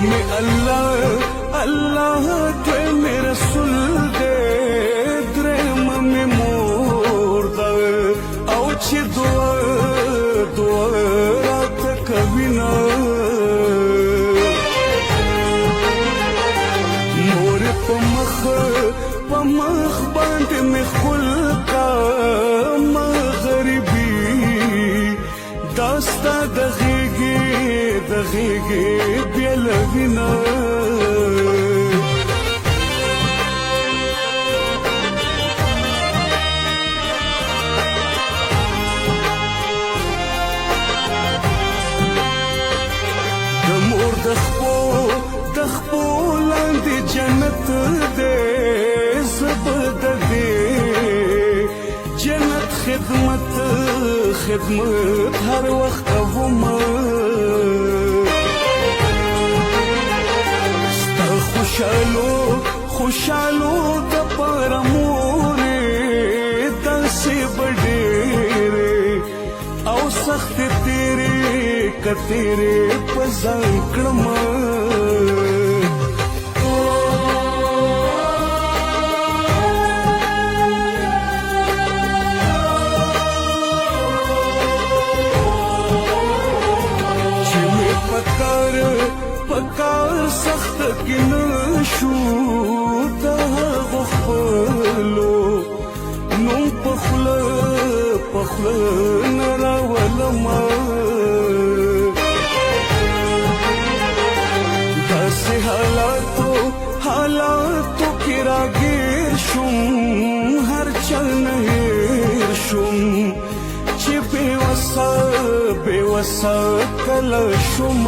میں اللہ اللہ دویم رسول دے درم میں مور دا او چې دعا دعا رات کوینا مور پمخ باندې می خلقا مغربي داستا دغیگی بیلوینا دمور دخپو لاندی جنت دے زبد دے جنت خدمت هر وخت وما ستا خوشالو د پاره مورې داسې بډېرې او سخت تیرې کتیرې په ځان کړمه پکار سخت کې نشو دا غفلو نوم پخله نراولما داسې حالاتو کې راګیر شوم هر چل نه هېر شوم چې بې وسه کله شوم